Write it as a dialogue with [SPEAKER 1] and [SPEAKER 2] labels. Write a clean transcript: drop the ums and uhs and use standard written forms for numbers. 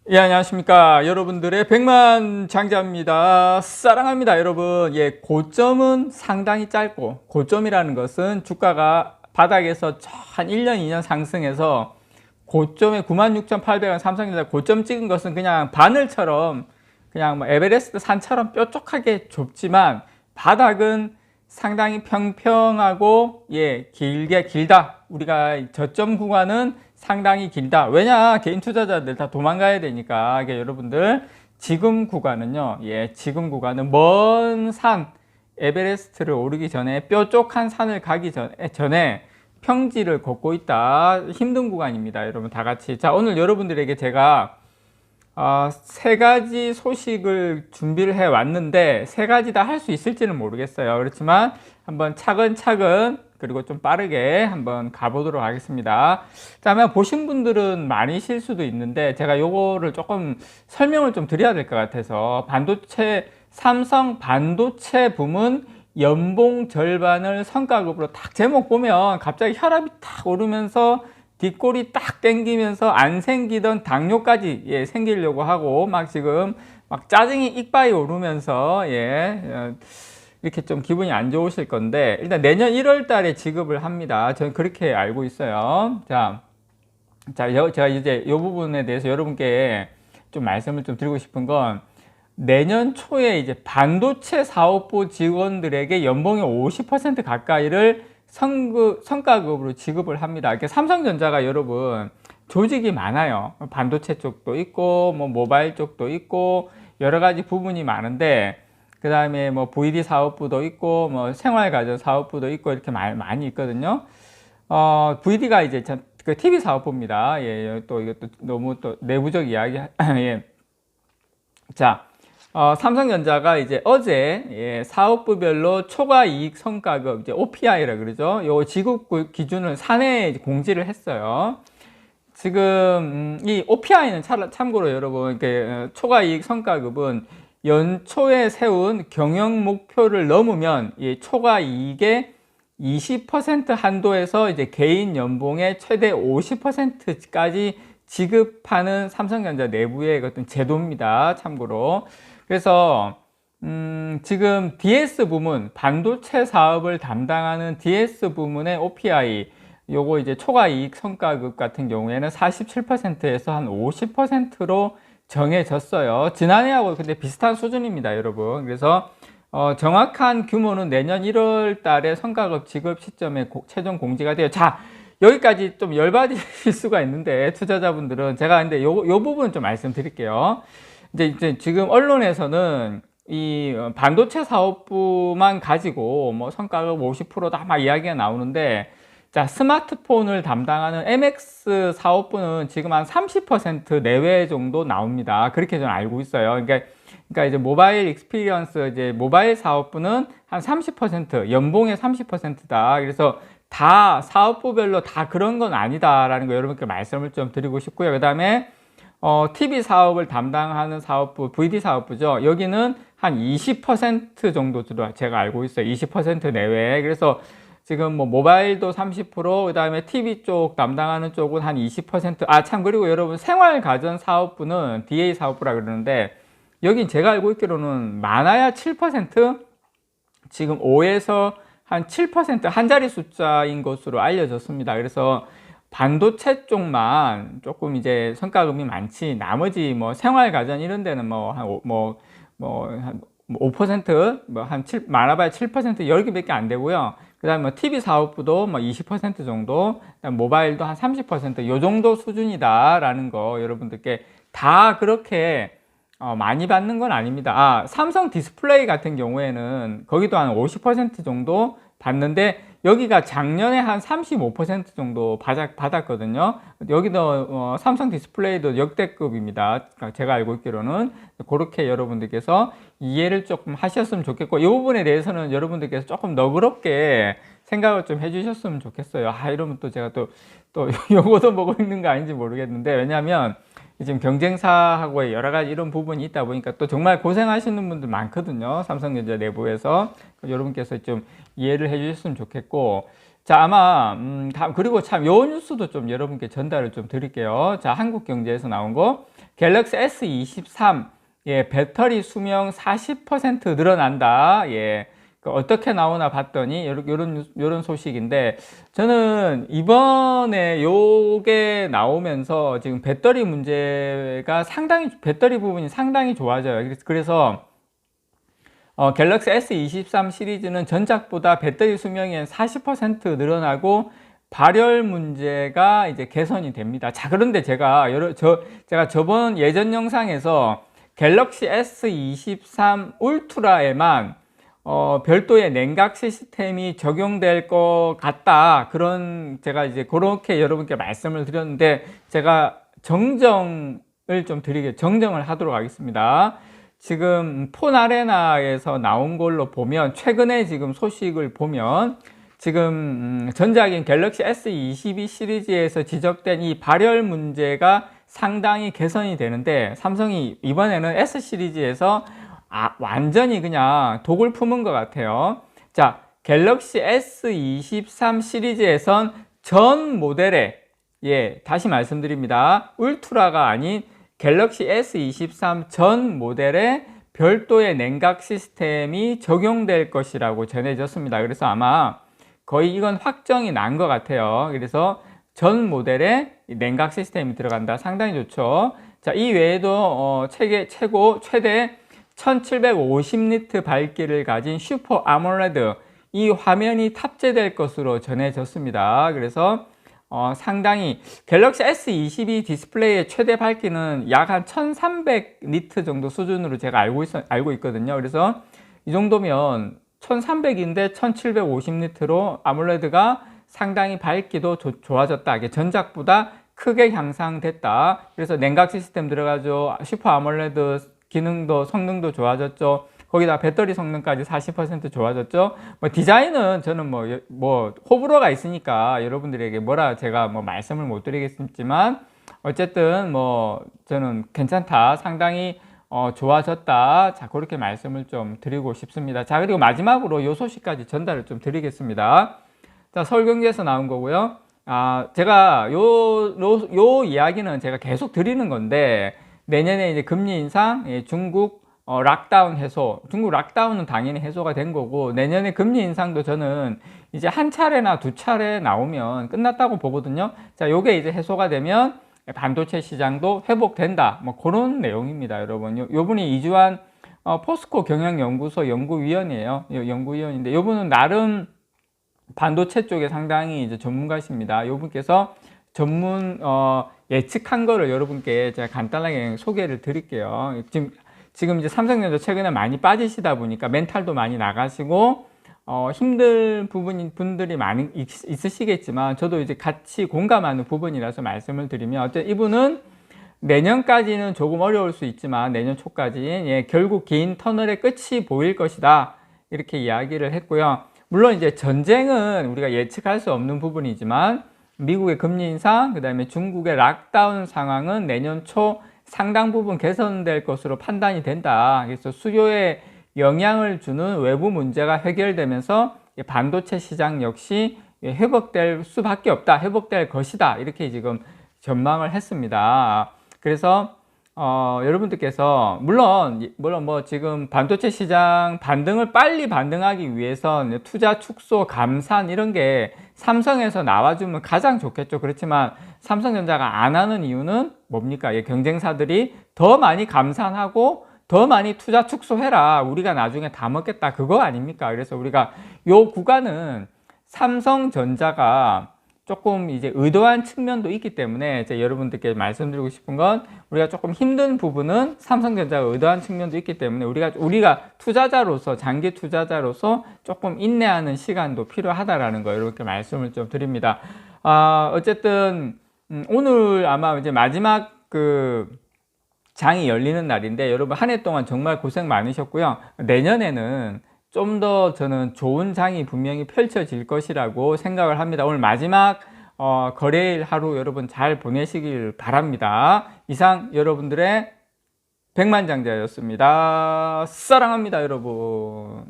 [SPEAKER 1] 예, 안녕하십니까. 여러분들의 백만장자입니다. 사랑합니다, 여러분. 예, 고점은 상당히 짧고, 고점이라는 것은 주가가 바닥에서 한 1년, 2년 상승해서 고점에 96,800원 삼성전자 고점 찍은 것은 그냥 바늘처럼, 그냥 뭐 에베레스트 산처럼 뾰족하게 좁지만, 바닥은 상당히 평평하고, 예, 길다. 우리가 저점 구간은 상당히 길다. 왜냐? 개인 투자자들 다 도망가야 되니까. 여러분들, 지금 구간은요, 예, 지금 구간은 먼 산, 에베레스트를 오르기 전에, 뾰족한 산을 가기 전에 평지를 걷고 있다. 힘든 구간입니다. 여러분 다 같이. 자, 오늘 여러분들에게 제가 세 가지 소식을 준비를 해 왔는데 세 가지 다 할 수 있을지는 모르겠어요. 그렇지만 한번 차근차근 그리고 좀 빠르게 한번 가보도록 하겠습니다. 자, 아마 보신 분들은 많으실 수도 있는데 제가 요거를 조금 설명을 좀 드려야 될 것 같아서 삼성 반도체 부문 연봉 절반을 성과급으로 딱 제목 보면 갑자기 혈압이 탁 오르면서 뒷골이 딱 땡기면서 안 생기던 당뇨까지 생기려고 하고 막 지금 막 짜증이 익바이 오르면서 이렇게 좀 기분이 안 좋으실 건데 일단 내년 1월 달에 지급을 합니다. 저는 그렇게 알고 있어요. 자, 제가 이제 이 부분에 대해서 여러분께 좀 말씀을 좀 드리고 싶은 건 내년 초에 이제 반도체 사업부 직원들에게 연봉의 50% 가까이를 성과급으로 지급을 합니다. 이렇게 삼성전자가 여러분 조직이 많아요. 반도체 쪽도 있고 뭐 모바일 쪽도 있고 여러 가지 부분이 많은데 그 다음에 뭐 VD 사업부도 있고 뭐 생활가전 사업부도 있고 이렇게 많이 있거든요. VD가 이제 그 TV 사업부입니다. 예, 또 이것도 너무 또 내부적 이야기. 예. 자. 삼성전자가 이제 어제 사업부별로 초과이익 성과급 이제 OPI라 그러죠. 요 지급 기준을 사내에 공지를 했어요. 지금 이 OPI는 참고로 여러분 초과이익 성과급은 연초에 세운 경영 목표를 넘으면 이 초과이익의 20% 한도에서 이제 개인 연봉의 최대 50%까지 지급하는 삼성전자 내부의 어떤 제도입니다. 참고로. 그래서 지금 DS 부문, 반도체 사업을 담당하는 DS 부문의 OPI, 요거 이제 초과이익 성과급 같은 경우에는 47%에서 한 50%로 정해졌어요. 지난해하고 근데 비슷한 수준입니다, 여러분. 그래서 정확한 규모는 내년 1월 달에 성과급 지급 시점에 최종 공지가 돼요. 자, 여기까지 좀 열받으실 수가 있는데 투자자분들은 제가 근데 요 부분 좀 말씀드릴게요. 이제 지금 언론에서는 이 반도체 사업부만 가지고 뭐 성과급 50%다 막 이야기가 나오는데 자, 스마트폰을 담당하는 MX 사업부는 지금 한 30% 내외 정도 나옵니다. 그렇게 저는 알고 있어요. 그러니까 이제 모바일 익스피리언스 이제 모바일 사업부는 한 30% 연봉의 30%다. 그래서 다 사업부별로 다 그런 건 아니다라는 거 여러분께 말씀을 좀 드리고 싶고요. 그 다음에 TV 사업을 담당하는 사업부, VD 사업부죠. 여기는 한 20% 정도 제가 알고 있어요. 20% 내외. 그래서 지금 뭐 모바일도 30%, 그 다음에 TV 쪽 담당하는 쪽은 한 20%. 아, 참, 그리고 여러분 생활가전 사업부는 DA 사업부라 그러는데 여긴 제가 알고 있기로는 많아야 7%? 지금 5에서 한 7% 한 자리 숫자인 것으로 알려졌습니다. 그래서 반도체 쪽만 조금 이제 성과급이 많지 나머지 뭐 생활가전 이런 데는 뭐 한 5%, 많아봐야 7%, 10개밖에 안 되고요. 그 다음에 뭐 TV 사업부도 뭐 20% 정도, 모바일도 한 30%, 요 정도 수준이다라는 거 여러분들께 다 그렇게 많이 받는 건 아닙니다. 삼성 디스플레이 같은 경우에는 거기도 한 50% 정도 받는데 여기가 작년에 한 35% 정도 받았거든요. 여기도 삼성 디스플레이도 역대급입니다. 제가 알고 있기로는 그렇게 여러분들께서 이해를 조금 하셨으면 좋겠고 이 부분에 대해서는 여러분들께서 조금 너그럽게 생각을 좀 해주셨으면 좋겠어요. 이러면 또 제가 또 요거도 먹고 있는 거 아닌지 모르겠는데 왜냐하면 지금 경쟁사하고의 여러 가지 이런 부분이 있다 보니까 또 정말 고생하시는 분들 많거든요. 삼성전자 내부에서. 여러분께서 좀 이해를 해 주셨으면 좋겠고, 자, 아마 그리고 참 요 뉴스도 좀 여러분께 전달을 좀 드릴게요. 자, 한국경제에서 나온 거 갤럭시 S23 예, 배터리 수명 40% 늘어난다. 예. 어떻게 나오나 봤더니 요런 소식인데, 저는 이번에 요게 나오면서 지금 배터리 문제가 배터리 부분이 상당히 좋아져요. 그래서 갤럭시 S23 시리즈는 전작보다 배터리 수명이 40% 늘어나고 발열 문제가 이제 개선이 됩니다. 자, 그런데 제가 저번 예전 영상에서 갤럭시 S23 울트라에만 별도의 냉각 시스템이 적용될 것 같다. 제가 이제 그렇게 여러분께 말씀을 드렸는데, 제가 정정을 하도록 하겠습니다. 지금 폰아레나에서 나온 걸로 보면, 최근에 지금 소식을 보면, 지금 전작인 갤럭시 S22 시리즈에서 지적된 이 발열 문제가 상당히 개선이 되는데, 삼성이 이번에는 S 시리즈에서 완전히 그냥 독을 품은 것 같아요. 자, 갤럭시 S23 시리즈에선 전 모델에, 예, 다시 말씀드립니다. 울트라가 아닌 갤럭시 S23 전 모델에 별도의 냉각 시스템이 적용될 것이라고 전해졌습니다. 그래서 아마 거의 이건 확정이 난 것 같아요. 그래서 전 모델에 냉각 시스템이 들어간다. 상당히 좋죠. 자, 이 외에도 최대 1750니트 밝기를 가진 슈퍼 아몰레드, 이 화면이 탑재될 것으로 전해졌습니다. 그래서 상당히 갤럭시 S22 디스플레이의 최대 밝기는 약 한 1300니트 정도 수준으로 제가 알고 있거든요. 그래서 이 정도면 1300인데 1750니트로 아몰레드가 상당히 밝기도 좋아졌다. 이게 전작보다 크게 향상됐다. 그래서 냉각 시스템 들어가죠. 슈퍼 아몰레드 성능도 좋아졌죠. 거기다 배터리 성능까지 40% 좋아졌죠. 디자인은 저는 호불호가 있으니까 여러분들에게 제가 말씀을 못 드리겠지만, 어쨌든 저는 괜찮다. 상당히 좋아졌다. 자, 그렇게 말씀을 좀 드리고 싶습니다. 자, 그리고 마지막으로 요 소식까지 전달을 좀 드리겠습니다. 자, 서울경제에서 나온 거고요. 제가 요 이야기는 제가 계속 드리는 건데, 내년에 이제 금리 인상, 중국 락다운 해소, 중국 락다운은 당연히 해소가 된 거고, 내년에 금리 인상도 저는 이제 한 차례나 두 차례 나오면 끝났다고 보거든요. 자, 요게 이제 해소가 되면 반도체 시장도 회복된다. 그런 내용입니다, 여러분. 요분이 이주환 포스코 경영연구소 연구위원이에요. 연구위원인데, 요분은 나름 반도체 쪽에 상당히 이제 전문가십니다. 요분께서 예측한 거를 여러분께 제가 간단하게 소개를 드릴게요. 지금 이제 삼성전자 최근에 많이 빠지시다 보니까 멘탈도 많이 나가시고, 힘들 분들이 많이 있으시겠지만, 저도 이제 같이 공감하는 부분이라서 말씀을 드리면, 어쨌든 이분은 내년까지는 조금 어려울 수 있지만, 내년 초까지, 결국 긴 터널의 끝이 보일 것이다. 이렇게 이야기를 했고요. 물론 이제 전쟁은 우리가 예측할 수 없는 부분이지만, 미국의 금리 인상, 그 다음에 중국의 락다운 상황은 내년 초 상당 부분 개선될 것으로 판단이 된다. 그래서 수요에 영향을 주는 외부 문제가 해결되면서 반도체 시장 역시 회복될 수밖에 없다. 회복될 것이다. 이렇게 지금 전망을 했습니다. 그래서 여러분들께서 물론 지금 반도체 시장 반등을 빨리 반등하기 위해선 투자 축소 감산 이런 게 삼성에서 나와주면 가장 좋겠죠. 그렇지만 삼성전자가 안 하는 이유는 뭡니까? 경쟁사들이 더 많이 감산하고 더 많이 투자 축소해라. 우리가 나중에 다 먹겠다. 그거 아닙니까? 그래서 우리가 요 구간은 삼성전자가 조금 이제 의도한 측면도 있기 때문에 제가 여러분들께 말씀드리고 싶은 건, 우리가 조금 힘든 부분은 삼성전자가 의도한 측면도 있기 때문에 우리가 투자자로서, 장기 투자자로서 조금 인내하는 시간도 필요하다라는 거 이렇게 말씀을 좀 드립니다. 어쨌든 오늘 아마 이제 마지막 장이 열리는 날인데, 여러분 한 해 동안 정말 고생 많으셨고요. 내년에는 좀 더 저는 좋은 장이 분명히 펼쳐질 것이라고 생각을 합니다. 오늘 마지막 거래일 하루 여러분 잘 보내시길 바랍니다. 이상 여러분들의 백만장자였습니다. 사랑합니다, 여러분.